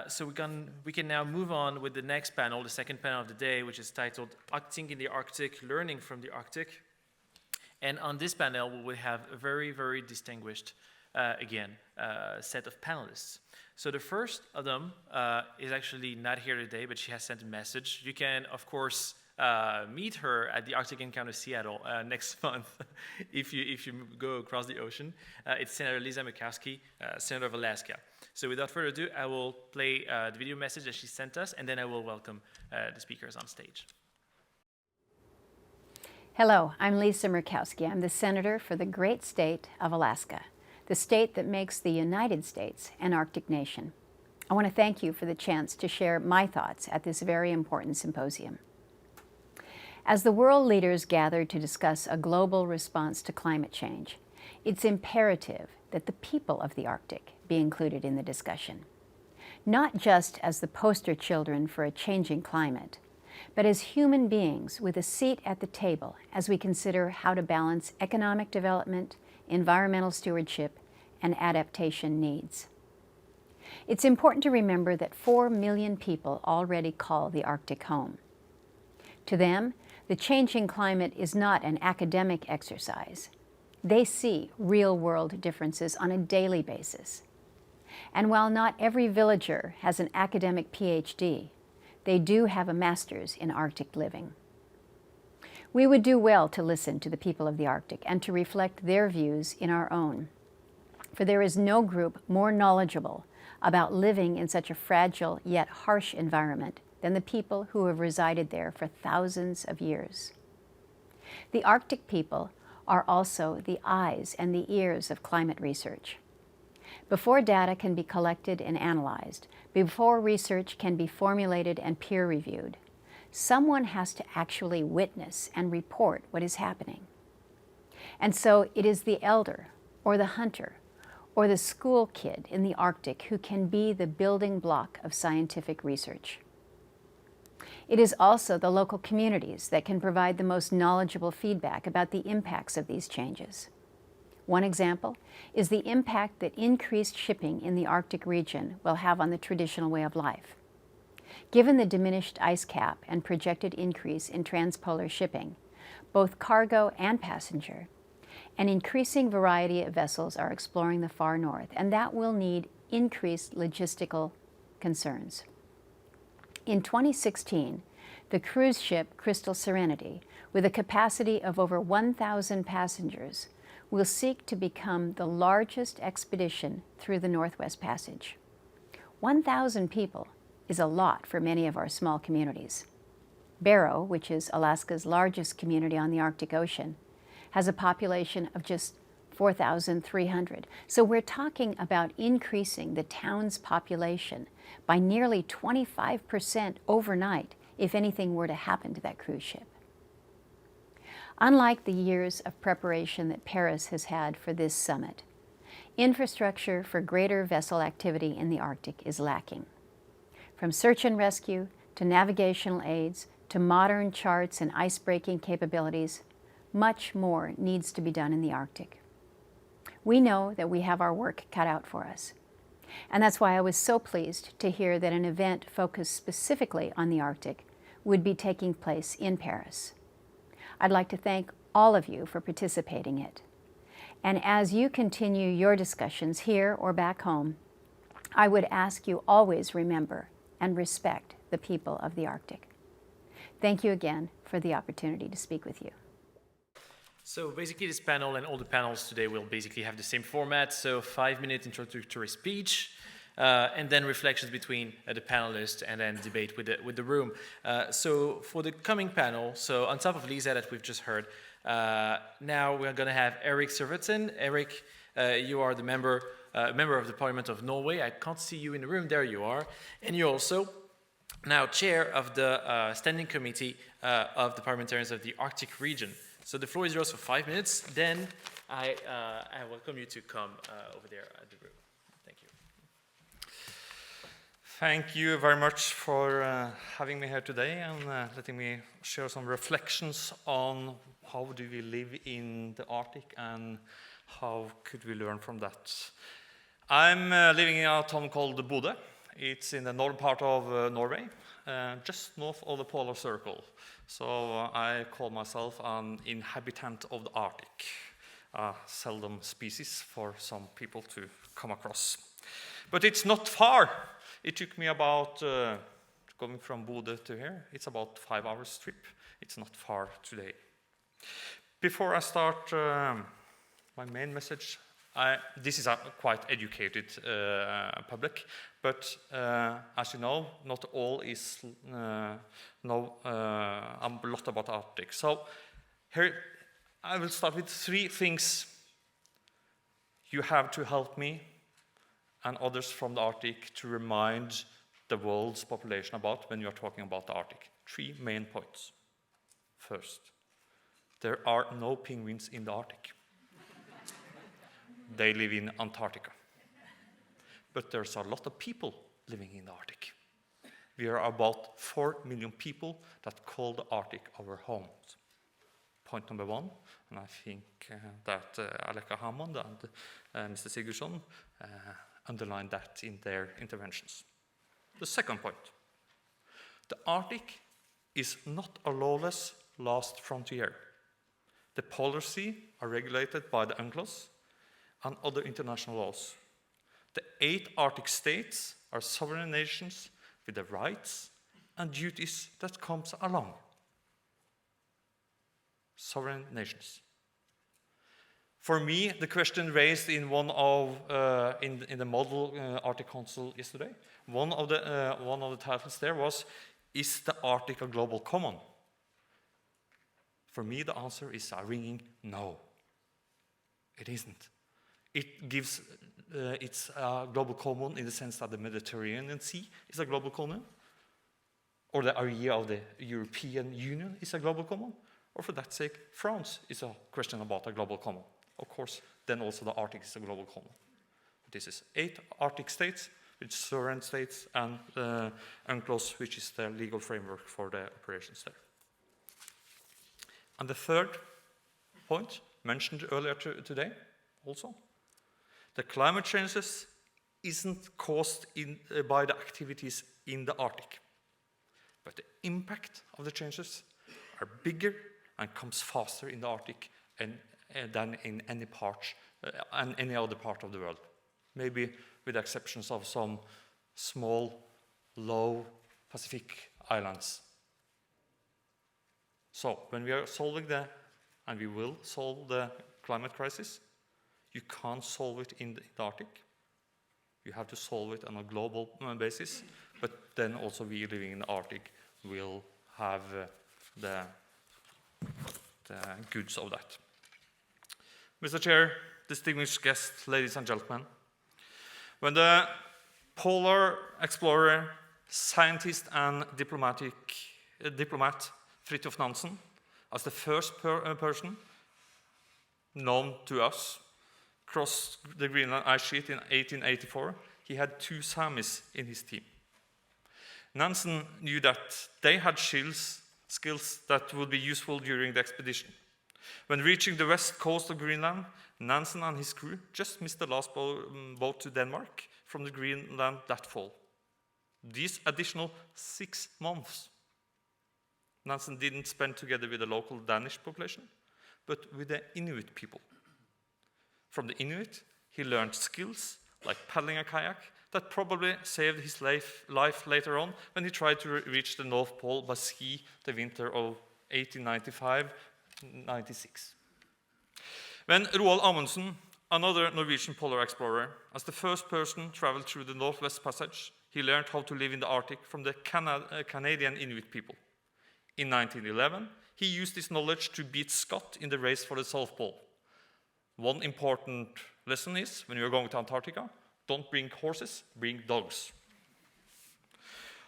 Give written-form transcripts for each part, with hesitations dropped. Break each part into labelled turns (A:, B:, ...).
A: So we can now move on with the next panel, the second panel of the day, which is titled Acting in the Arctic, Learning from the Arctic. And on this panel, we will have a very, very distinguished, set of panelists. So the first of them is actually not here today, but she has sent a message. You can, of course, meet her at the Arctic Encounter Seattle next month if you go across the ocean. It's Senator Lisa Murkowski, Senator of Alaska. So without further ado, I will play the video message that she sent us, and then I will welcome the speakers on stage.
B: Hello, I'm Lisa Murkowski. I'm the Senator for the great state of Alaska, the state that makes the United States an Arctic nation. I want to thank you for the chance to share my thoughts at this very important symposium. As the world leaders gather to discuss a global response to climate change, it's imperative that the people of the Arctic be included in the discussion, not just as the poster children for a changing climate, but as human beings with a seat at the table as we consider how to balance economic development, environmental stewardship, and adaptation needs. It's important to remember that 4 million people already call the Arctic home. To them, the changing climate is not an academic exercise. They see real-world differences on a daily basis. And while not every villager has an academic PhD, they do have a master's in Arctic living. We would do well to listen to the people of the Arctic and to reflect their views in our own. For there is no group more knowledgeable about living in such a fragile yet harsh environment than the people who have resided there for thousands of years. The Arctic people are also the eyes and the ears of climate research. Before data can be collected and analyzed, before research can be formulated and peer-reviewed, someone has to actually witness and report what is happening. And so it is the elder, or the hunter, or the school kid in the Arctic who can be the building block of scientific research. It is also the local communities that can provide the most knowledgeable feedback about the impacts of these changes. One example is the impact that increased shipping in the Arctic region will have on the traditional way of life. Given the diminished ice cap and projected increase in transpolar shipping, both cargo and passenger, an increasing variety of vessels are exploring the far north, and that will need increased logistical concerns. In 2016, the cruise ship Crystal Serenity, with a capacity of over 1,000 passengers, will seek to become the largest expedition through the Northwest Passage. 1,000 people is a lot for many of our small communities. Barrow, which is Alaska's largest community on the Arctic Ocean, has a population of just 4,300. So we're talking about increasing the town's population by nearly 25% overnight if anything were to happen to that cruise ship. Unlike the years of preparation that Paris has had for this summit, infrastructure for greater vessel activity in the Arctic is lacking. From search and rescue to navigational aids to modern charts and ice-breaking capabilities, much more needs to be done in the Arctic. We know that we have our work cut out for us. And that's why I was so pleased to hear that an event focused specifically on the Arctic would be taking place in Paris. I'd like to thank all of you for participating in it. And as you continue your discussions here or back home, I would ask you always remember and respect the people of the Arctic. Thank you again for the opportunity to speak with you.
A: So basically this panel and all the panels today will basically have the same format. So 5-minute introductory speech, and then reflections between the panelists and then debate with the room. So for the coming panel, so on top of Lisa that we've just heard, now we're going to have Erik Servetsen. Erik, you are the member of the Parliament of Norway. I can't see you in the room. There you are. And you're also now chair of the Standing Committee of the Parliamentarians of the Arctic region. So the floor is yours for 5 minutes. Then I welcome you to come over there at the room. Thank you.
C: Thank you very much for having me here today and letting me share some reflections on how do we live in the Arctic and how could we learn from that. I'm living in a town called Bodø. It's in the northern part of Norway, just north of the polar circle. So I call myself an inhabitant of the Arctic, a seldom species for some people to come across. But it's not far. It took me about, going from Bodø to here, it's about 5 hours trip. It's not far today. Before I start my main message, this is a quite educated public, but as you know, not all is know a lot about Arctic. So here I will start with 3 things you have to help me and others from the Arctic to remind the world's population about when you are talking about the Arctic. 3 main points. First, there are no penguins in the Arctic. They live in Antarctica. But there's a lot of people living in the Arctic. We are about 4 million people that call the Arctic our home. Point number 1, and I think that Aleka Hammond and Mr. Sigurdsson underlined that in their interventions. The second point, the Arctic is not a lawless last frontier. The polar sea are regulated by the UNCLOS and other international laws. The 8 Arctic states are sovereign nations with the rights and duties that comes along. Sovereign nations. For me, the question raised in one of in the model Arctic Council yesterday, one of the titles there was, "Is the Arctic a global common?" For me, the answer is a ringing no. It isn't. It gives it's a global common in the sense that the Mediterranean Sea is a global common, or the area of the European Union is a global common, or for that sake, France is a question about a global common. Of course, then also the Arctic is a global common. This is 8 Arctic states, with sovereign states, and UNCLOS, which is the legal framework for the operations there. And the third point, mentioned earlier today also, the climate changes isn't caused by the activities in the Arctic, but the impact of the changes are bigger and comes faster in the Arctic than in any other part of the world. Maybe with the exceptions of some small, low Pacific islands. So when we are solving and we will solve the climate crisis, you can't solve it in the Arctic. You have to solve it on a global basis, but then also we living in the Arctic will have the goods of that. Mr. Chair, distinguished guests, ladies and gentlemen, when the polar explorer, scientist and diplomat Fridtjof Nansen, as the first person known to us, crossed the Greenland ice sheet in 1884, he had 2 Samis in his team. Nansen knew that they had skills that would be useful during the expedition. When reaching the west coast of Greenland, Nansen and his crew just missed the last boat to Denmark from the Greenland that fall. These additional 6 months, Nansen didn't spend together with the local Danish population, but with the Inuit people. From the Inuit, he learned skills like paddling a kayak that probably saved his life later on when he tried to reach the North Pole by ski the winter of 1895-96. When Roald Amundsen, another Norwegian polar explorer, as the first person traveled through the Northwest Passage, he learned how to live in the Arctic from the Canadian Inuit people. In 1911, he used his knowledge to beat Scott in the race for the South Pole. One important lesson is, when you're going to Antarctica, don't bring horses, bring dogs.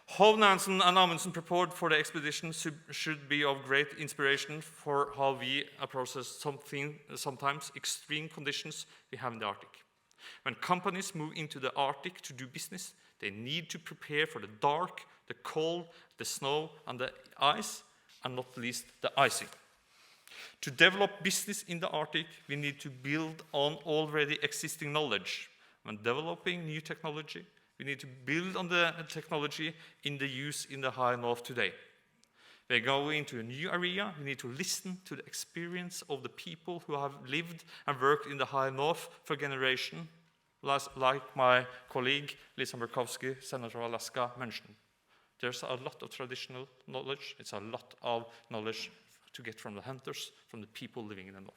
C: How Nansen and Amundsen prepared for the expedition should be of great inspiration for how we approach sometimes extreme conditions we have in the Arctic. When companies move into the Arctic to do business, they need to prepare for the dark, the cold, the snow, and the ice, and not least the icing. To develop business in the Arctic, we need to build on already existing knowledge. When developing new technology, We need to build on the technology in the use in the High North today. We're going into a new area. We need to listen to the experience of the people who have lived and worked in the High North for generations, like my colleague Lisa Murkowski, Senator of Alaska, mentioned. There's a lot of traditional knowledge. It's a lot of knowledge to get from the hunters, from the people living in the north.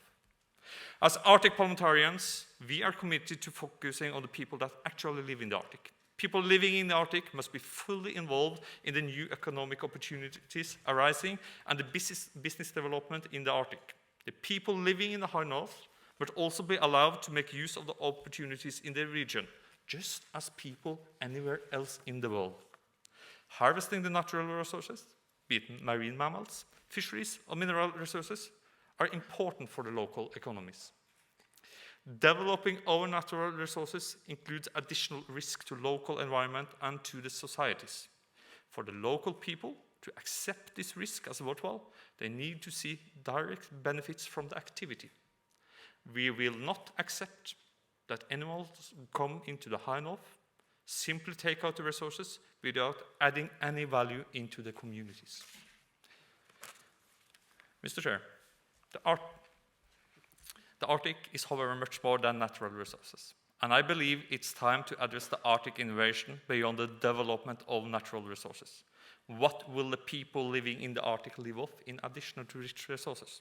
C: As Arctic parliamentarians, we are committed to focusing on the people that actually live in the Arctic. People living in the Arctic must be fully involved in the new economic opportunities arising and the business development in the Arctic. The people living in the High North must also be allowed to make use of the opportunities in the region, just as people anywhere else in the world. Harvesting the natural resources, be it marine mammals, fisheries, or mineral resources, are important for the local economies. Developing our natural resources includes additional risk to local environment and to the societies. For the local people to accept this risk as worthwhile, they need to see direct benefits from the activity. We will not accept that animals come into the High North, simply take out the resources without adding any value into the communities. Mr. Chair, the Arctic is, however, much more than natural resources. And I believe it's time to address the Arctic innovation beyond the development of natural resources. What will the people living in the Arctic live off in addition to rich resources?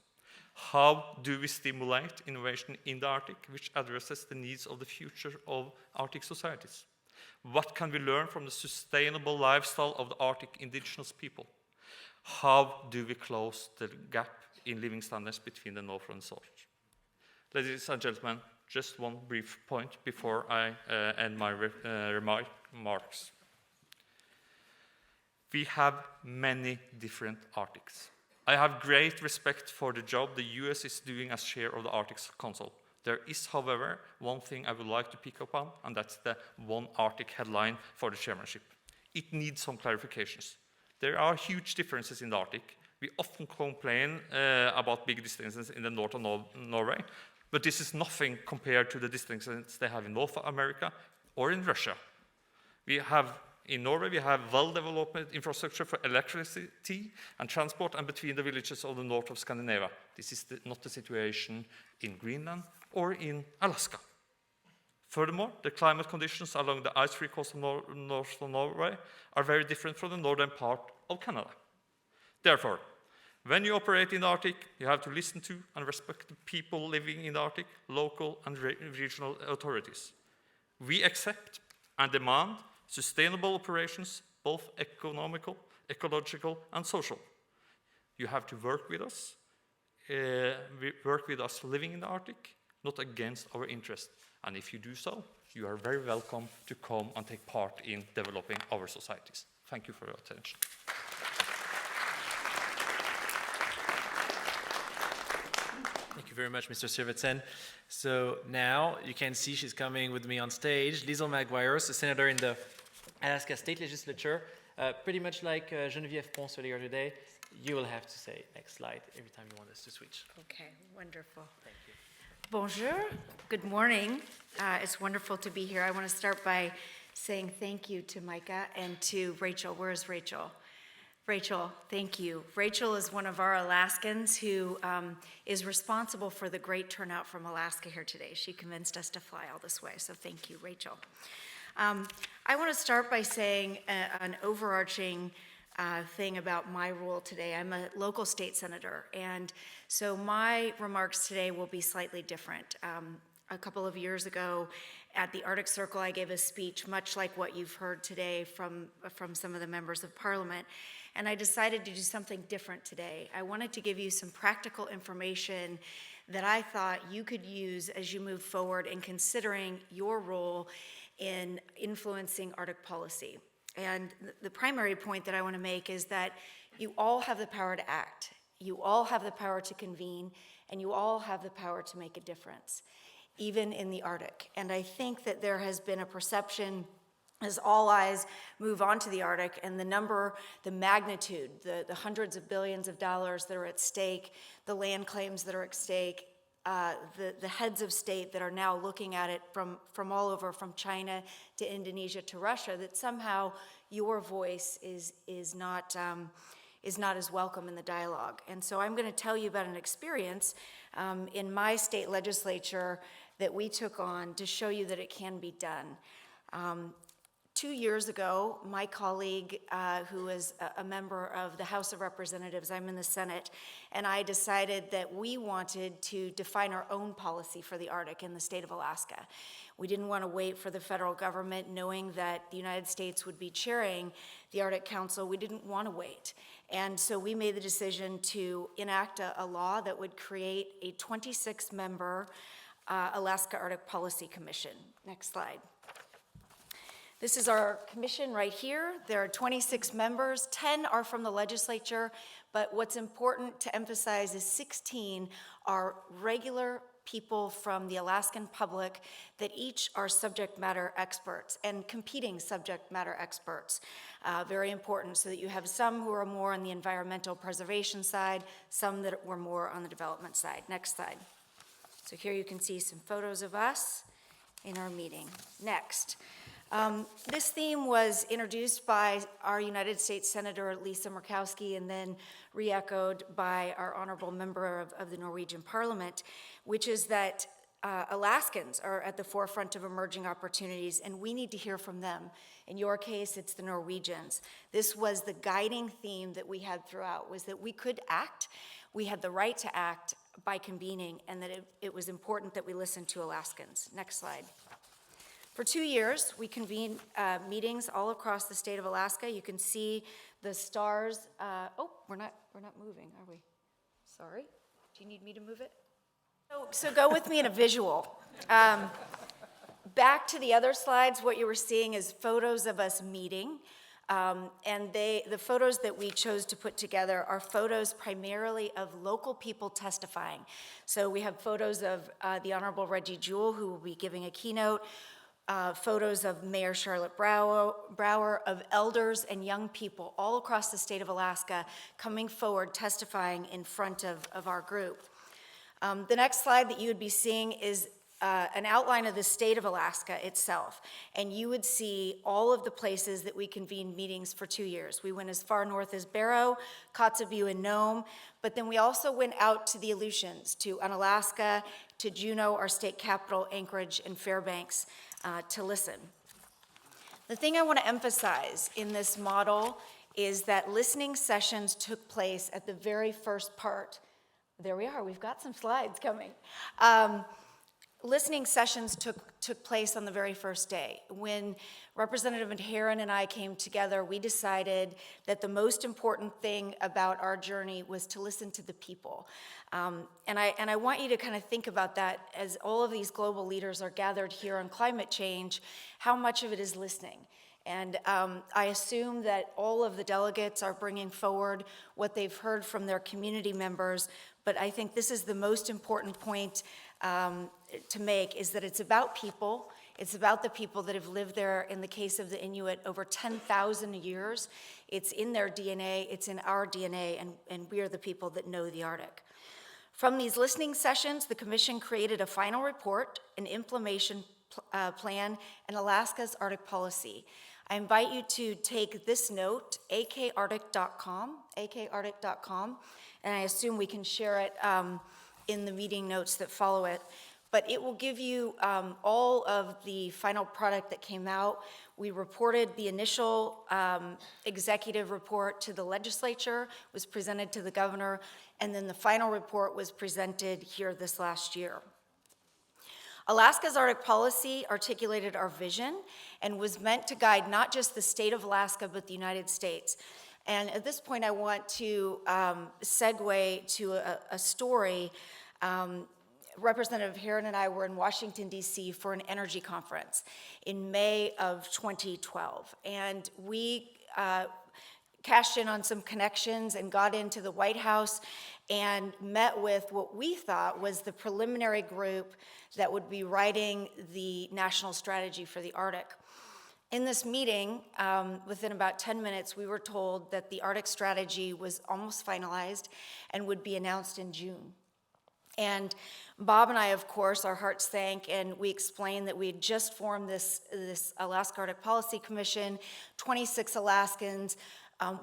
C: How do we stimulate innovation in the Arctic which addresses the needs of the future of Arctic societies? What can we learn from the sustainable lifestyle of the Arctic indigenous people? How do we close the gap in living standards between the North and the South? Ladies and gentlemen, just one brief point before I end my remarks. We have many different Arctics. I have great respect for the job the US is doing as chair of the Arctic Council. There is, however, one thing I would like to pick up on, and that's the One Arctic headline for the chairmanship. It needs some clarifications. There are huge differences in the Arctic. We often complain about big distances in the north of Norway, but this is nothing compared to the distances they have in North America or in Russia. In Norway, we have well-developed infrastructure for electricity and transport and between the villages of the north of Scandinavia. This is not the situation in Greenland or in Alaska. Furthermore, the climate conditions along the ice-free coast of north of Norway are very different from the northern part of Canada. Therefore, when you operate in the Arctic, you have to listen to and respect the people living in the Arctic, local and regional authorities. We accept and demand sustainable operations, both economical, ecological, and social. You have to work with us living in the Arctic, not against our interests. And if you do so, you are very welcome to come and take part in developing our societies. Thank you for your attention.
A: Thank you very much, Mr. Sirvetsen. So now you can see she's coming with me on stage. Liesl Maguires, a senator in the Alaska State Legislature. Pretty much like Geneviève Ponce earlier today, you will have to say next slide every time you want us to switch.
D: Okay, wonderful.
A: Thank you.
D: Bonjour, good morning. It's wonderful to be here. I want to start by saying thank you to Micah and to Rachel. Where is Rachel? Rachel, thank you. Rachel is one of our Alaskans who is responsible for the great turnout from Alaska here today. She convinced us to fly all this way, so thank you, Rachel. I want to start by saying an overarching thing about my role today. I'm a local state senator, and so my remarks today will be slightly different. A couple of years ago at the Arctic Circle, I gave a speech much like what you've heard today from some of the members of Parliament, and I decided to do something different today. I wanted to give you some practical information that I thought you could use as you move forward in considering your role in influencing Arctic policy. And the primary point that I want to make is that you all have the power to act, you all have the power to convene, and you all have the power to make a difference, even in the Arctic. And I think that there has been a perception as all eyes move on to the Arctic and the magnitude, the hundreds of billions of dollars that are at stake, the land claims that are at stake, the heads of state that are now looking at it from all over, from China to Indonesia to Russia, that somehow your voice is not as welcome in the dialogue. And so I'm going to tell you about an experience in my state legislature that we took on to show you that it can be done. 2 years ago, my colleague, who is a member of the House of Representatives, I'm in the Senate, and I decided that we wanted to define our own policy for the Arctic in the state of Alaska. We didn't want to wait for the federal government, knowing that the United States would be chairing the Arctic Council. We didn't want to wait. And so we made the decision to enact a law that would create a 26-member Alaska Arctic Policy Commission. Next slide. This is our commission right here. There are 26 members, 10 are from the legislature, but what's important to emphasize is 16 are regular people from the Alaskan public that each are subject matter experts and competing subject matter experts. Very important, so that you have some who are more on the environmental preservation side, some that were more on the development side. Next slide. So here you can see some photos of us in our meeting. Next. This theme was introduced by our United States Senator Lisa Murkowski and then re-echoed by our honorable member of the Norwegian Parliament, which is that Alaskans are at the forefront of emerging opportunities, and we need to hear from them. In your case, it's the Norwegians. This was the guiding theme that we had throughout, was that we could act, we had the right to act by convening, and that it was important that we listen to Alaskans. Next slide. For 2 years, we convened meetings all across the state of Alaska. You can see the stars. We're not moving, are we? Sorry. Do you need me to move it? So go with me in a visual. Back to the other slides, what you were seeing is photos of us meeting. And the photos that we chose to put together are photos primarily of local people testifying. So we have photos of the Honorable Reggie Jewell, who will be giving a keynote. Photos of Mayor Charlotte Brower, of elders and young people all across the state of Alaska coming forward, testifying in front of our group. The next slide that you would be seeing is an outline of the state of Alaska itself, and you would see all of the places that we convened meetings for 2 years. We went as far north as Barrow, Kotzebue, and Nome, but then we also went out to the Aleutians, to Unalaska, to Juneau, our state capital, Anchorage, and Fairbanks, to listen. The thing I want to emphasize in this model is that listening sessions took place at the very first part. There we are, we've got some slides coming. Listening sessions took place on the very first day. When Representative Heron and I came together, we decided that the most important thing about our journey was to listen to the people. And I want you to kind of think about that as all of these global leaders are gathered here on climate change, how much of it is listening. And I assume that all of the delegates are bringing forward what they've heard from their community members, but I think this is the most important point to make, is that it's about people. It's about the people that have lived there, in the case of the Inuit, over 10,000 years. It's in their DNA, it's in our DNA, and we are the people that know the Arctic. From these listening sessions, the Commission created a final report, an implementation plan, and Alaska's Arctic policy. I invite you to take this note, akarctic.com, and I assume we can share it in the meeting notes that follow it. But it will give you all of the final product that came out. We reported the initial executive report to the legislature, was presented to the governor, and then the final report was presented here this last year. Alaska's Arctic policy articulated our vision and was meant to guide not just the state of Alaska, but the United States. And at this point, I want to segue to a story. Representative Heron and I were in Washington, D.C. for an energy conference in May of 2012. And we cashed in on some connections and got into the White House and met with what we thought was the preliminary group that would be writing the national strategy for the Arctic. In this meeting, within about 10 minutes, we were told that the Arctic strategy was almost finalized and would be announced in June. And Bob and I, of course, our hearts sank, and we explained that we had just formed this Alaska Arctic Policy Commission, 26 Alaskans.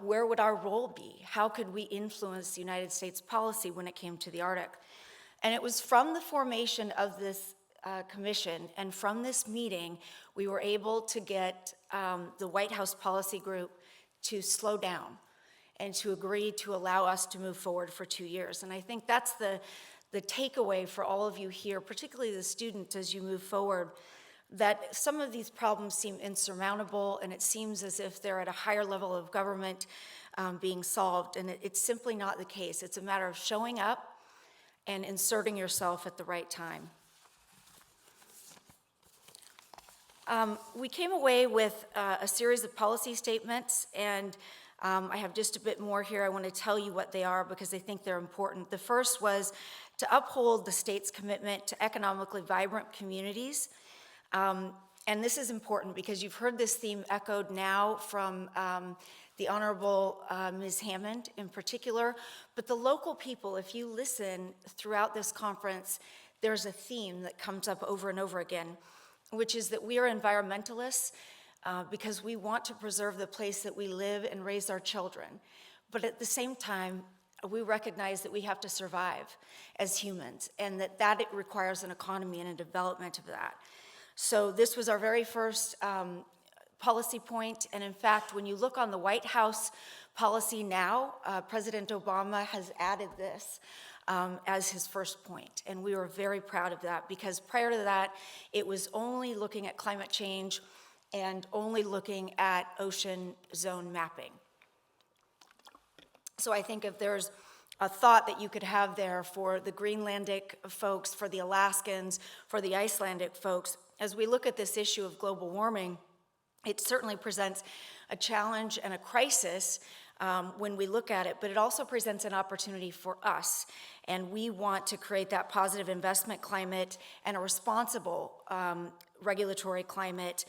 D: Where would our role be? How could we influence the United States policy when it came to the Arctic? And it was from the formation of this commission and from this meeting, we were able to get the White House Policy Group to slow down and to agree to allow us to move forward for 2 years. And I think that's the takeaway for all of you here, particularly the students as you move forward, that some of these problems seem insurmountable and it seems as if they're at a higher level of government being solved, and it's simply not the case. It's a matter of showing up and inserting yourself at the right time. We came away with a series of policy statements, and I have just a bit more here. I want to tell you what they are because I think they're important. The first was to uphold the state's commitment to economically vibrant communities. And this is important because you've heard this theme echoed now from the Honorable Ms. Hammond in particular, but the local people, if you listen throughout this conference, there's a theme that comes up over and over again, which is that we are environmentalists because we want to preserve the place that we live and raise our children. But at the same time, we recognize that we have to survive as humans and that it requires an economy and a development of that. So this was our very first policy point. And in fact, when you look on the White House policy now, President Obama has added this as his first point. And we were very proud of that because prior to that, it was only looking at climate change and only looking at ocean zone mapping. So I think if there's a thought that you could have there for the Greenlandic folks, for the Alaskans, for the Icelandic folks, as we look at this issue of global warming, it certainly presents a challenge and a crisis when we look at it, but it also presents an opportunity for us. And we want to create that positive investment climate and a responsible regulatory climate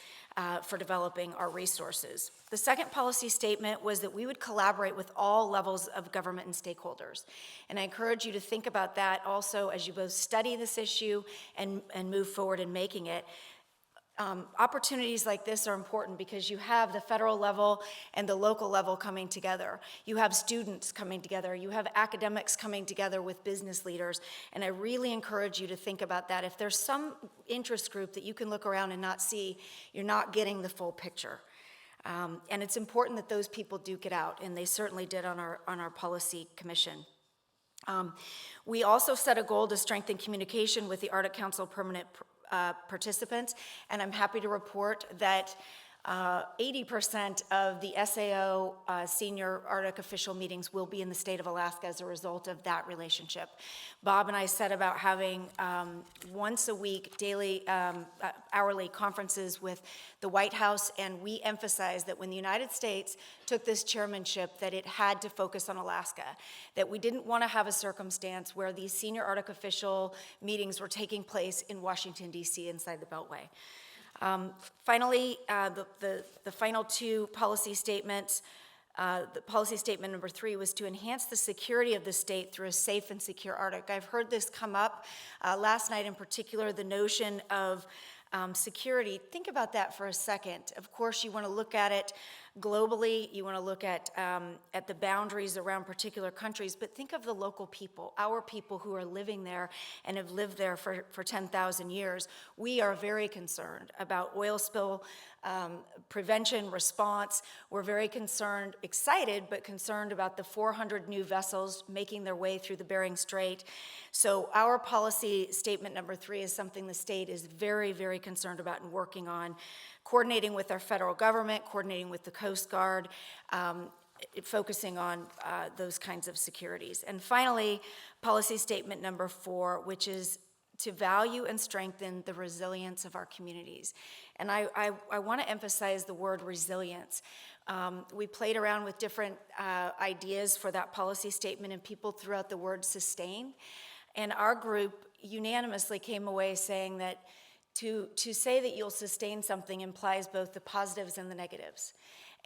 D: for developing our resources. The second policy statement was that we would collaborate with all levels of government and stakeholders. And I encourage you to think about that also as you both study this issue and move forward in making it. Opportunities like this are important because you have the federal level and the local level coming together. You have students coming together. You have academics coming together with business leaders. And I really encourage you to think about that. If there's some interest group that you can look around and not see, you're not getting the full picture. And it's important that those people do get out, and they certainly did on our policy commission. We also set a goal to strengthen communication with the Arctic Council permanent participants, and I'm happy to report that 80% of the SAO senior Arctic official meetings will be in the state of Alaska as a result of that relationship. Bob and I set about having once a week daily, hourly conferences with the White House, and we emphasized that when the United States took this chairmanship that it had to focus on Alaska, that we didn't want to have a circumstance where these senior Arctic official meetings were taking place in Washington, D.C. inside the Beltway. Finally, the final two policy statements, the policy statement number 3 was to enhance the security of the state through a safe and secure Arctic. I've heard this come up last night in particular, the notion of security. Think about that for a second. Of course, you want to look at it globally. You want to look at the boundaries around particular countries, but think of the local people, our people who are living there and have lived there for 10,000 years. We are very concerned about oil spill prevention, response. We're very concerned, excited, but concerned about the 400 new vessels making their way through the Bering Strait. So our policy statement number 3 is something the state is very, very concerned about and working on, coordinating with our federal government, coordinating with the Coast Guard, focusing on those kinds of securities. And finally, policy statement number 4, which is to value and strengthen the resilience of our communities. And I want to emphasize the word resilience. We played around with different ideas for that policy statement, and people threw out the word sustain. And our group unanimously came away saying that to say that you'll sustain something implies both the positives and the negatives,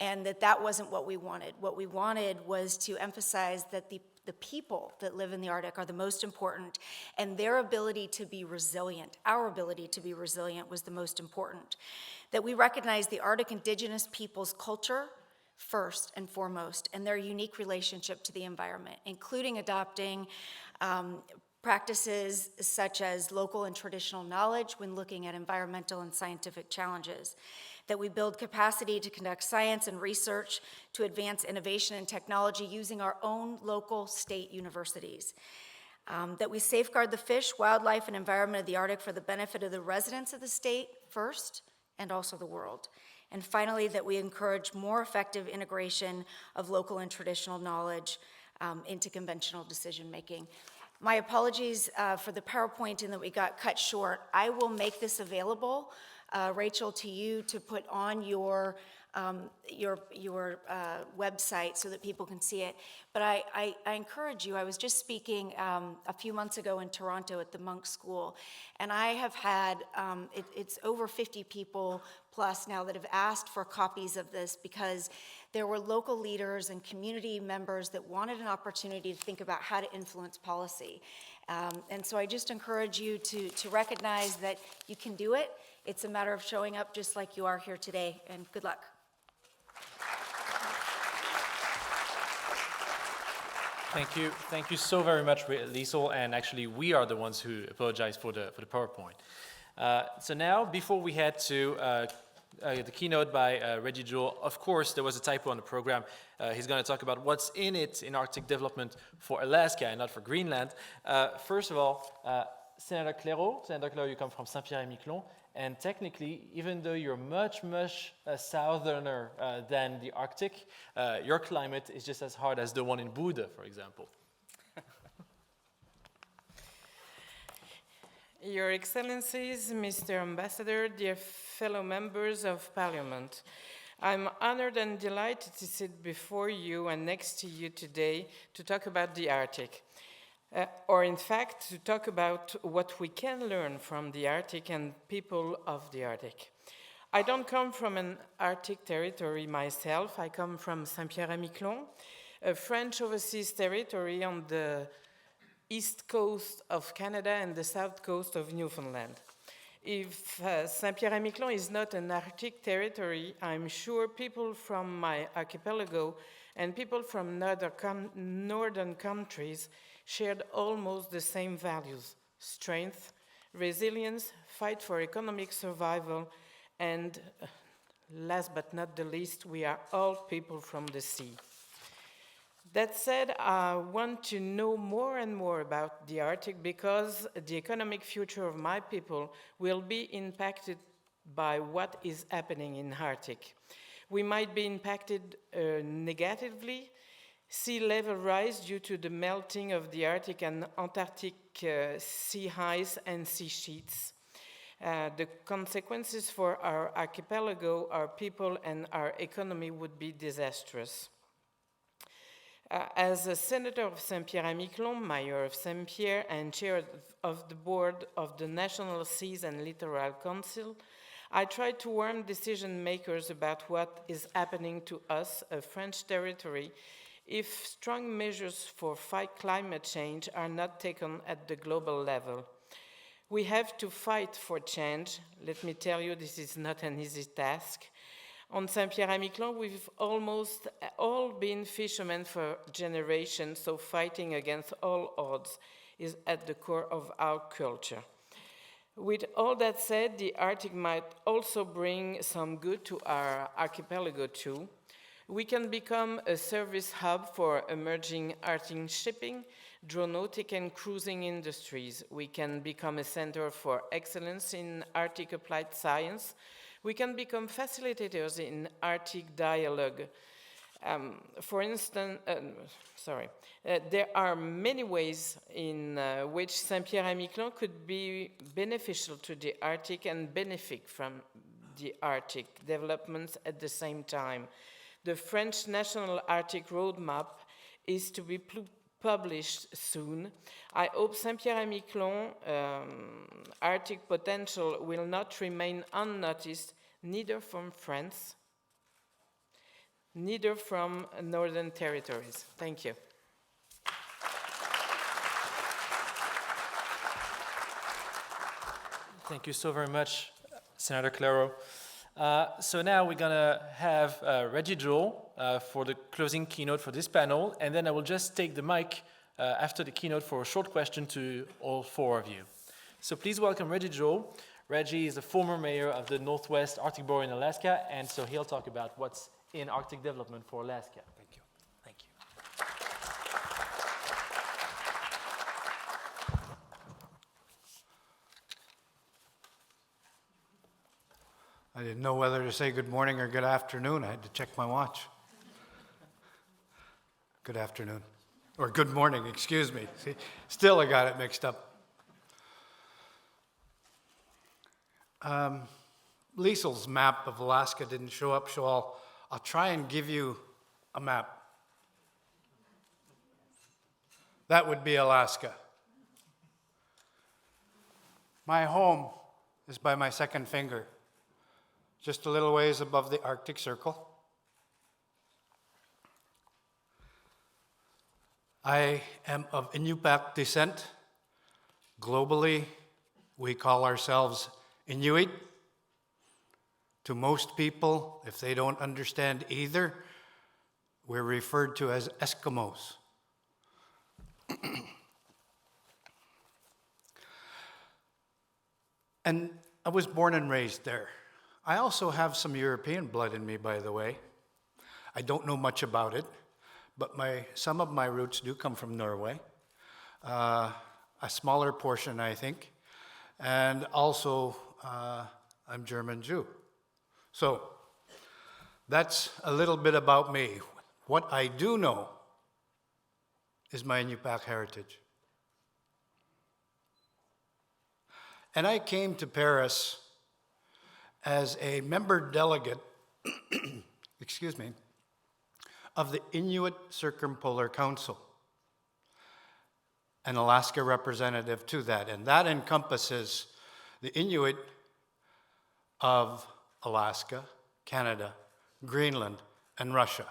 D: and that wasn't what we wanted. What we wanted was to emphasize that the people that live in the Arctic are the most important, and their ability to be resilient, our ability to be resilient, was the most important. That we recognize the Arctic indigenous people's culture first and foremost, and their unique relationship to the environment, including adopting practices such as local and traditional knowledge when looking at environmental and scientific challenges. That we build capacity to conduct science and research to advance innovation and technology using our own local state universities. That we safeguard the fish, wildlife, and environment of the Arctic for the benefit of the residents of the state first, and also the world. And finally, that we encourage more effective integration of local and traditional knowledge into conventional decision-making. My apologies for the PowerPoint and that we got cut short. I will make this available, Rachel, to you to put on your website so that people can see it. But I encourage you, I was just speaking a few months ago in Toronto at the Monk School, and I have had, it's over 50 people plus now that have asked for copies of this because there were local leaders and community members that wanted an opportunity to think about how to influence policy. And so I just encourage you to recognize that you can do it. It's a matter of showing up just like you are here today, and good luck.
A: Thank you so very much, Liesel, and actually we are the ones who apologize for the PowerPoint. So now, before we head to the keynote by Reggie Jewell, of course there was a typo on the program. He's going to talk about what's in it in Arctic development for Alaska and not for Greenland. First of all, Senator Clairaut, you come from Saint-Pierre-et-Miquelon, and technically, even though you're much southerner than the Arctic, your climate is just as hard as the one in Bude, for example.
E: Your Excellencies, Mr. Ambassador, dear fellow members of Parliament, I'm honored and delighted to sit before you and next to you today to talk about the Arctic. Or in fact, to talk about what we can learn from the Arctic and people of the Arctic. I don't come from an Arctic territory myself. I come from Saint-Pierre-et-Miquelon, a French overseas territory on the east coast of Canada and the south coast of Newfoundland. If Saint-Pierre-et-Miquelon is not an Arctic territory, I'm sure people from my archipelago and people from northern countries shared almost the same values: strength, resilience, fight for economic survival, and last but not the least, we are all people from the sea. That said, I want to know more and more about the Arctic because the economic future of my people will be impacted by what is happening in Arctic. We might be impacted negatively. Sea level rise due to the melting of the Arctic and Antarctic sea ice and sea sheets. The consequences for our archipelago, our people, and our economy would be disastrous. As a senator of Saint-Pierre-et-Miquelon, mayor of Saint-Pierre, and chair of the board of the National Seas and Littoral Council, I try to warn decision makers about what is happening to us, a French territory, if strong measures for fight climate change are not taken at the global level. We have to fight for change. Let me tell you, this is not an easy task. On Saint-Pierre-et-Miquelon, we've almost all been fishermen for generations, so fighting against all odds is at the core of our culture. With all that said, the Arctic might also bring some good to our archipelago too. We can become a service hub for emerging Arctic shipping, drone-nautic and cruising industries. We can become a center for excellence in Arctic applied science. We can become facilitators in Arctic dialogue. For instance, there are many ways in which Saint-Pierre-et-Miquelon could be beneficial to the Arctic and benefit from the Arctic developments at the same time. The French National Arctic Roadmap is to be published soon. I hope Saint-Pierre-et-Miquelon Arctic potential will not remain unnoticed, neither from France, neither from northern territories. Thank you.
A: Thank you so very much, Senator Claro. So now we're gonna have Reggie Joel for the closing keynote for this panel, and then I will just take the mic after the keynote for a short question to all four of you. So please welcome Reggie Joel. Reggie is the former mayor of the Northwest Arctic Borough in Alaska, and so he'll talk about what's in Arctic development for Alaska. Thank you. Thank you.
F: I didn't know whether to say good morning or good afternoon. I had to check my watch. Good afternoon. Or good morning, excuse me. See, still I got it mixed up. Liesel's map of Alaska didn't show up, so I'll try and give you a map. That would be Alaska. My home is by my second finger, just a little ways above the Arctic Circle. I am of Inupiaq descent. Globally, we call ourselves Inuit. To most people, if they don't understand either, we're referred to as Eskimos. And I was born and raised there. I also have some European blood in me, by the way. I don't know much about it, but some of my roots do come from Norway. A smaller portion, I think. And also, I'm German Jew. So, that's a little bit about me. What I do know is my Inupiaq heritage. And I came to Paris as a member delegate, excuse me, of the Inuit Circumpolar Council, an Alaska representative to that. And that encompasses the Inuit of Alaska, Canada, Greenland, and Russia.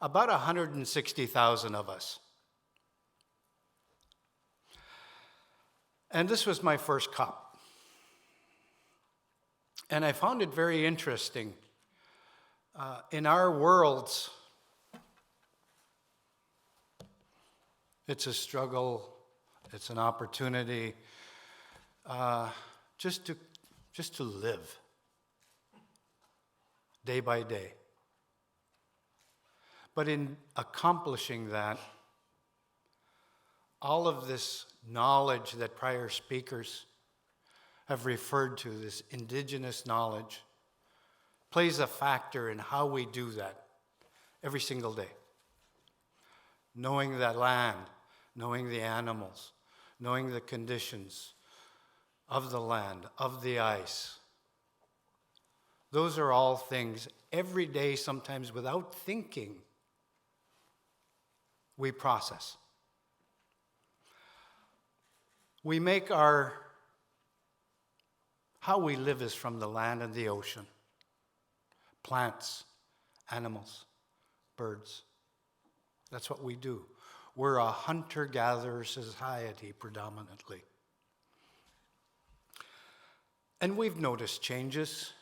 F: About 160,000 of us. And this was my first COP. And I found it very interesting. In our worlds, it's a struggle, it's an opportunity just to live day by day. But in accomplishing that, all of this knowledge that prior speakers have referred to, this indigenous knowledge, plays a factor in how we do that every single day. Knowing that land, knowing the animals, knowing the conditions of the land, of the ice. Those are all things every day, sometimes without thinking, we process. We make how we live is from the land and the ocean. Plants, animals, birds. That's what we do. We're a hunter-gatherer society predominantly. And we've noticed changes.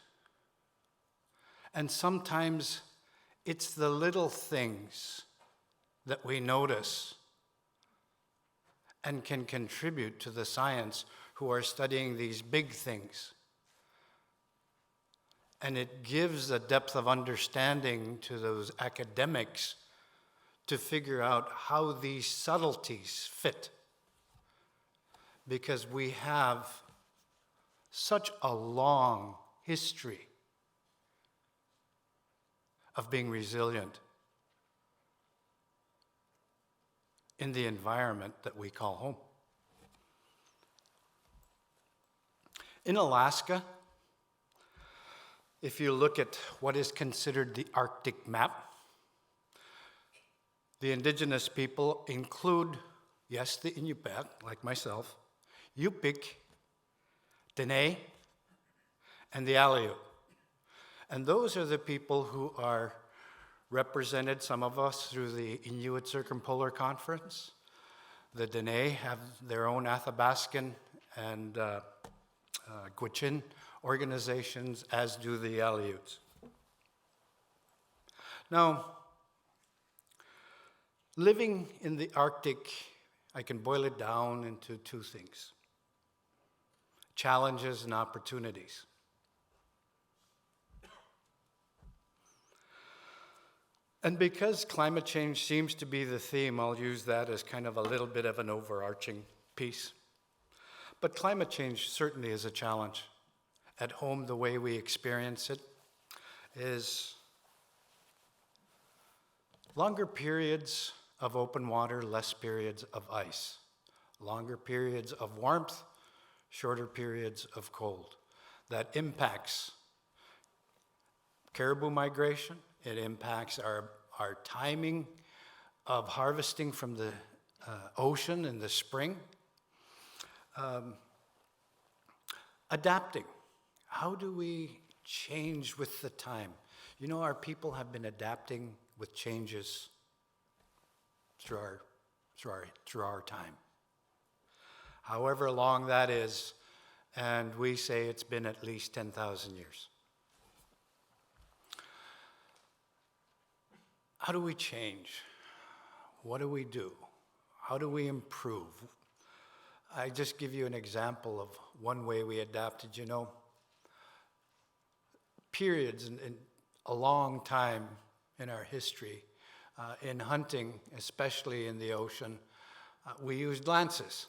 F: And sometimes it's the little things that we notice and can contribute to the science who are studying these big things. And it gives a depth of understanding to those academics to figure out how these subtleties fit. Because we have such a long history of being resilient in the environment that we call home. In Alaska, if you look at what is considered the Arctic map, the indigenous people include, yes, the Inupiaq, like myself, Yupik, Dene, and the Aleut. And those are the people who are represented, some of us, through the Inuit Circumpolar Conference. The Dene have their own Athabascan and Gwich'in organizations, as do the Aleuts. Now, living in the Arctic, I can boil it down into two things: challenges and opportunities. And because climate change seems to be the theme, I'll use that as kind of a little bit of an overarching piece. But climate change certainly is a challenge. At home, the way we experience it is longer periods of open water, less periods of ice. Longer periods of warmth, shorter periods of cold. That impacts caribou migration. It impacts our timing of harvesting from the ocean in the spring. Adapting. How do we change with the time? You know, our people have been adapting with changes through our time. However long that is, and we say it's been at least 10,000 years. How do we change? What do we do? How do we improve? I just give you an example of one way we adapted. You know, periods in a long time in our history, in hunting, especially in the ocean, we used lances.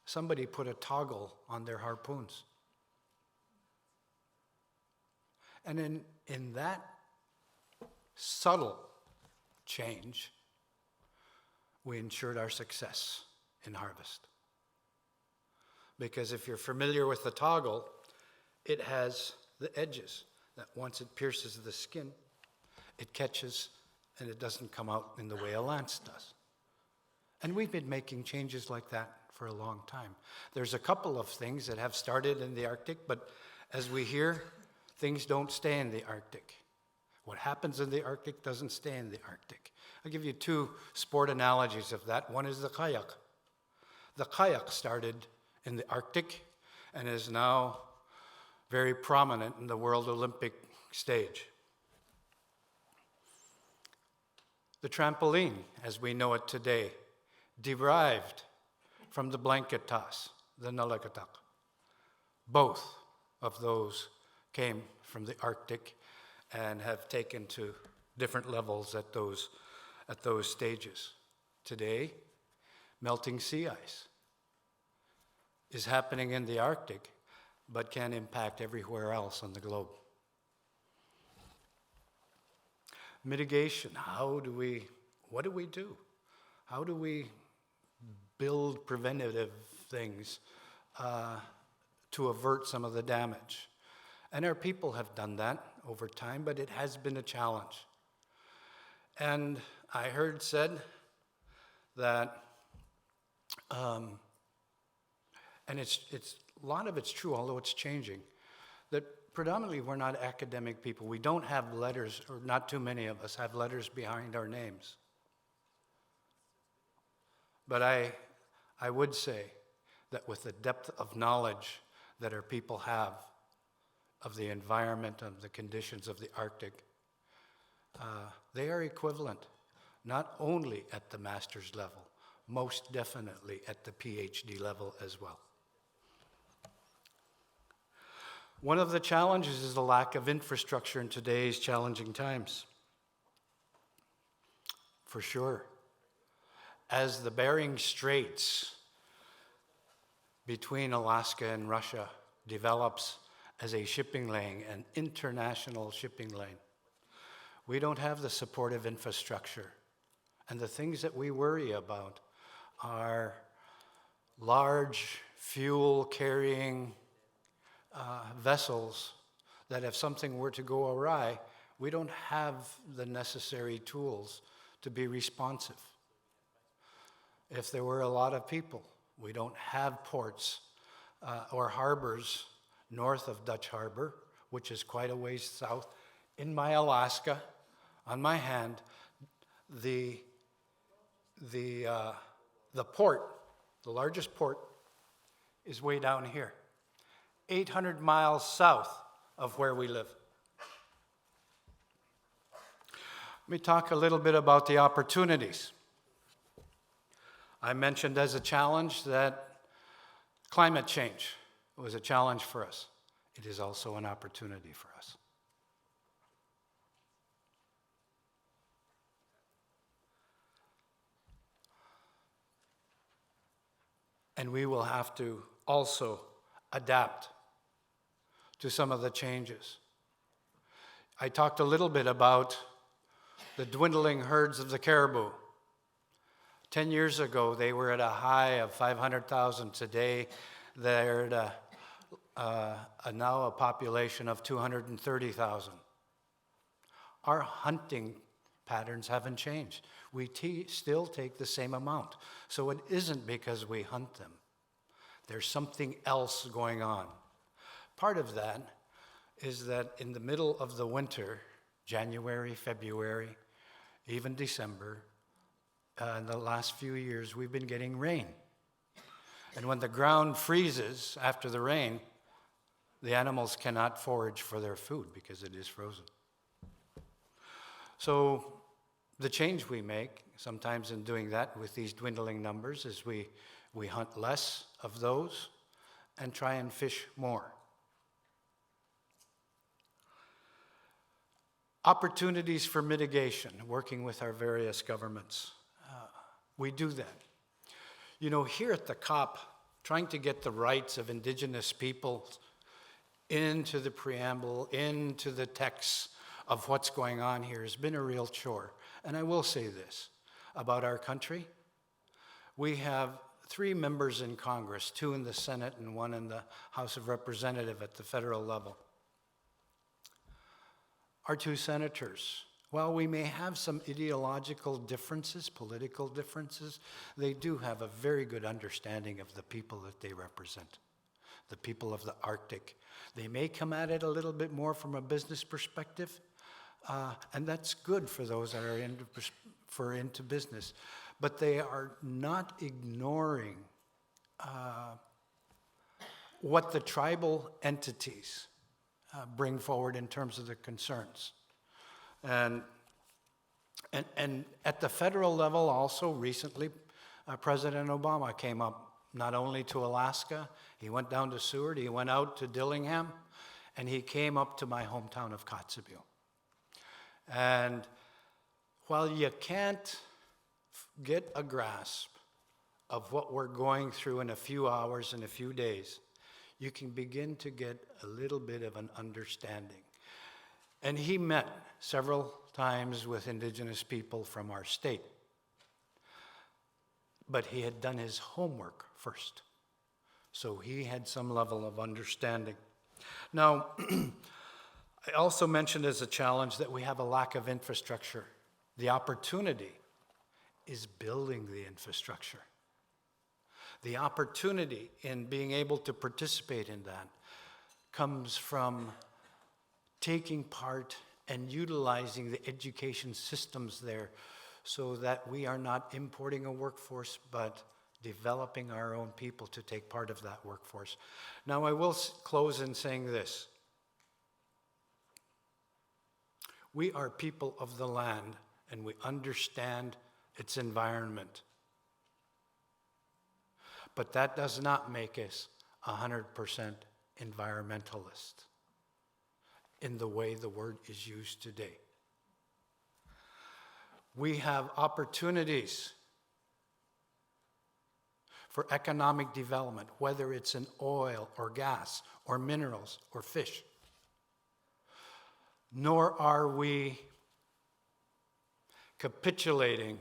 F: Somebody put a toggle on their harpoons. And in that subtle change, we ensured our success in harvest. Because if you're familiar with the toggle, it has the edges that once it pierces the skin, it catches and it doesn't come out in the way a lance does. And we've been making changes like that for a long time. There's a couple of things that have started in the Arctic, but as we hear, things don't stay in the Arctic. What happens in the Arctic doesn't stay in the Arctic. I'll give you two sport analogies of that. One is the kayak. The kayak started in the Arctic and is now very prominent in the World Olympic stage. The trampoline, as we know it today, derived from the blanket toss, the nalagatak. Both of those came from the Arctic and have taken to different levels at those stages. Today, melting sea ice is happening in the Arctic, but can impact everywhere else on the globe. Mitigation, what do we do? How do we build preventative things to avert some of the damage? And our people have done that over time, but it has been a challenge. And I heard said that, and it's a lot of it's true, although it's changing, that predominantly we're not academic people. We don't have letters, or not too many of us have letters behind our names. But I would say that with the depth of knowledge that our people have of the environment and the conditions of the Arctic, they are equivalent, not only at the master's level, most definitely at the PhD level as well. One of the challenges is the lack of infrastructure in today's challenging times. For sure. As the Bering Straits between Alaska and Russia develops as a shipping lane, an international shipping lane, we don't have the supportive infrastructure. And the things that we worry about are large fuel-carrying vessels that if something were to go awry, we don't have the necessary tools to be responsive. If there were a lot of people, we don't have ports or harbors north of Dutch Harbor, which is quite a ways south. In my Alaska, on my hand, the port, the largest port is way down here, 800 miles south of where we live. Let me talk a little bit about the opportunities. I mentioned as a challenge that climate change was a challenge for us. It is also an opportunity for us. And we will have to also adapt to some of the changes. I talked a little bit about the dwindling herds of the caribou. 10 years ago, they were at a high of 500,000. Today, they're at now a population of 230,000. Our hunting patterns haven't changed. We still take the same amount. So it isn't because we hunt them. There's something else going on. Part of that is that in the middle of the winter, January, February, even December, in the last few years, we've been getting rain. And when the ground freezes after the rain, the animals cannot forage for their food because it is frozen. So the change we make, sometimes in doing that with these dwindling numbers, is we hunt less of those and try and fish more. Opportunities for mitigation, working with our various governments. We do that. You know, here at the COP, trying to get the rights of Indigenous peoples into the preamble, into the text of what's going on here has been a real chore. And I will say this about our country. We have 3 members in Congress, 2 in the Senate and 1 in the House of Representatives at the federal level. Our 2 senators, while we may have some ideological differences, political differences, they do have a very good understanding of the people that they represent, the people of the Arctic. They may come at it a little bit more from a business perspective, and that's good for those that are into business. But they are not ignoring what the tribal entities bring forward in terms of their concerns. And at the federal level also recently, President Obama came up not only to Alaska, he went down to Seward, he went out to Dillingham, and he came up to my hometown of Kotzebue. And while you can't get a grasp of what we're going through in a few hours and a few days, you can begin to get a little bit of an understanding. And he met several times with Indigenous people from our state. But he had done his homework first. So he had some level of understanding. Now, I also mentioned as a challenge that we have a lack of infrastructure. The opportunity is building the infrastructure. The opportunity in being able to participate in that comes from taking part and utilizing the education systems there so that we are not importing a workforce, but developing our own people to take part of that workforce. Now, I will close in saying this. We are people of the land, and we understand its environment. But that does not make us 100% environmentalist in the way the word is used today. We have opportunities for economic development, whether it's in oil or gas or minerals or fish. Nor are we capitulating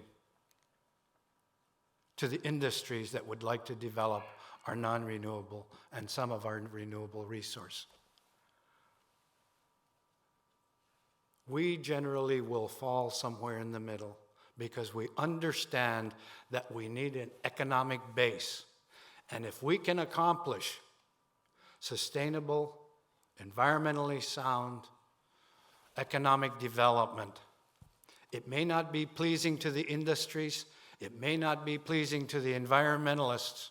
F: to the industries that would like to develop our non-renewable and some of our renewable resource. We generally will fall somewhere in the middle because we understand that we need an economic base. And if we can accomplish sustainable, environmentally sound, economic development, it may not be pleasing to the industries, it may not be pleasing to the environmentalists,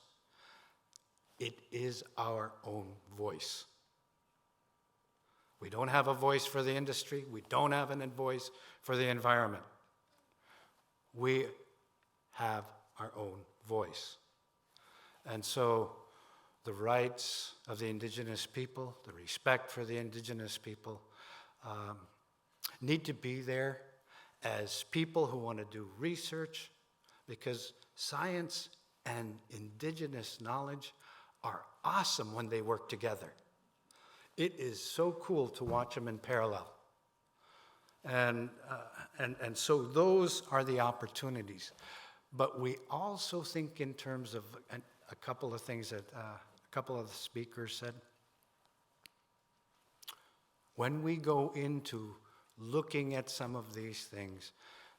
F: It is our own voice. We don't have a voice for the industry. We don't have a voice for the environment. We have our own voice. And so the rights of the indigenous people, the respect for the indigenous people, need to be there as people who want to do research, because science and indigenous knowledge are awesome when they work together. It is so cool to watch them in parallel. And so those are the opportunities. But we also think in terms of a couple of things that a couple of the speakers said. When we go into looking at some of these things,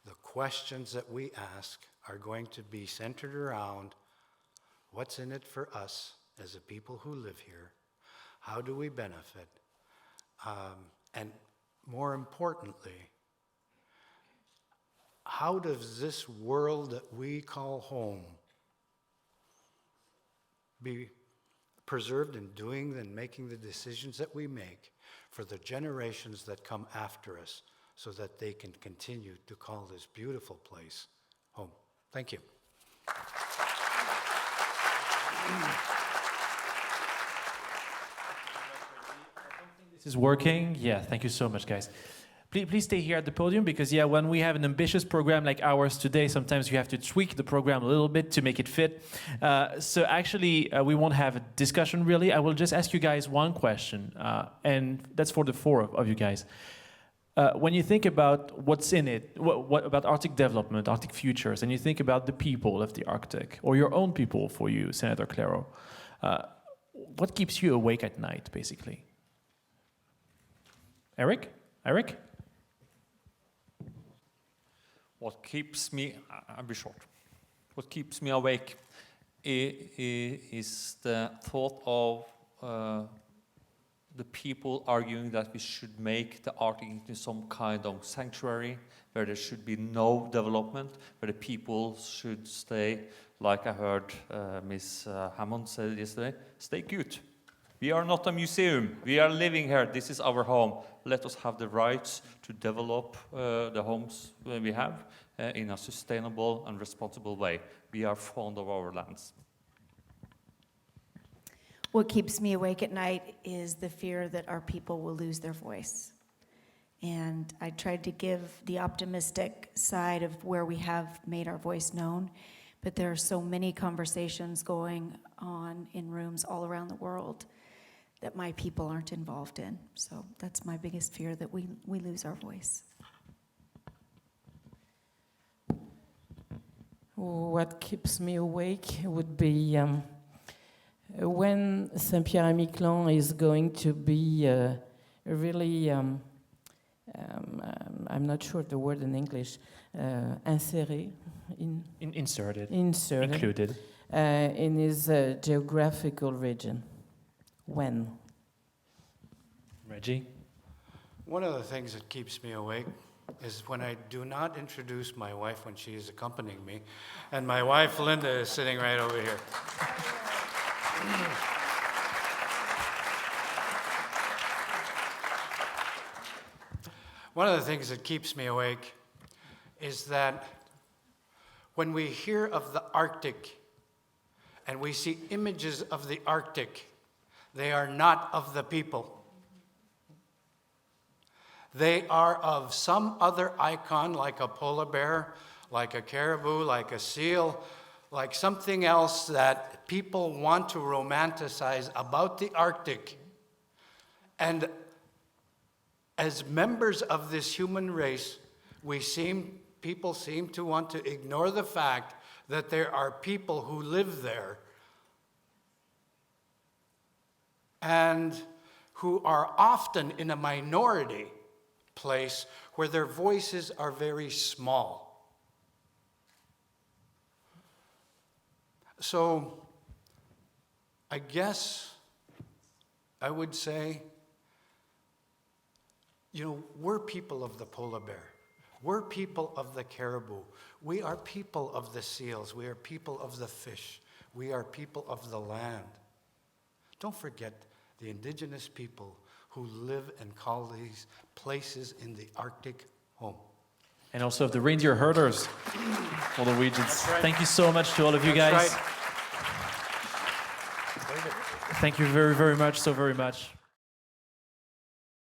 F: the questions that we ask are going to be centered around what's in it for us as the people who live here. How do we benefit? And more importantly, how does this world that we call home be preserved in doing and making the decisions that we make for the generations that come after us so that they can continue to call this beautiful place home? Thank you.
A: This is working. Yeah, thank you so much, guys. Please stay here at the podium because, yeah, when we have an ambitious program like ours today, sometimes you have to tweak the program a little bit to make it fit. So actually, we won't have a discussion really. I will just ask you guys one question, and that's for the four of you guys. When you think about what's in it, what about Arctic development, Arctic futures, and you think about the people of the Arctic, or your own people for you, Senator Claro, what keeps you awake at night, basically? Eric?
C: What keeps me, I'll be short. What keeps me awake is the thought of the people arguing that we should make the Arctic into some kind of sanctuary where there should be no development, where the people should stay, like I heard Ms. Hammond say yesterday, stay cute. We are not a museum. We are living here. This is our home. Let us have the rights to develop the homes we have in a sustainable and responsible way. We are fond of our lands.
D: What keeps me awake at night is the fear that our people will lose their voice. And I tried to give the optimistic side of where we have made our voice known, but there are so many conversations going on in rooms all around the world that my people aren't involved in. So that's my biggest fear, that we lose our voice.
E: What keeps me awake would be when Saint-Pierre-et-Miquelon is going to be really, I'm not sure the word in English, inséré,
A: Inserted.
E: included in his geographical region. When?
A: Reggie?
F: One of the things that keeps me awake is when I do not introduce my wife when she is accompanying me, and my wife Linda is sitting right over here. One of the things that keeps me awake is that when we hear of the Arctic and we see images of the Arctic, they are not of the people. They are of some other icon, like a polar bear, like a caribou, like a seal, like something else that people want to romanticize about the Arctic. And as members of this human race, people seem to want to ignore the fact that there are people who live there and who are often in a minority place where their voices are very small. So I guess I would say, we're people of the polar bear. We're people of the caribou. We are people of the seals. We are people of the fish. We are people of the land. Don't forget the indigenous people who live and call these places in the Arctic home.
G: And also of the reindeer herders, all the Norwegians. Thank you so much to all of you guys.
F: Right.
G: Thank you very, very much, so very much.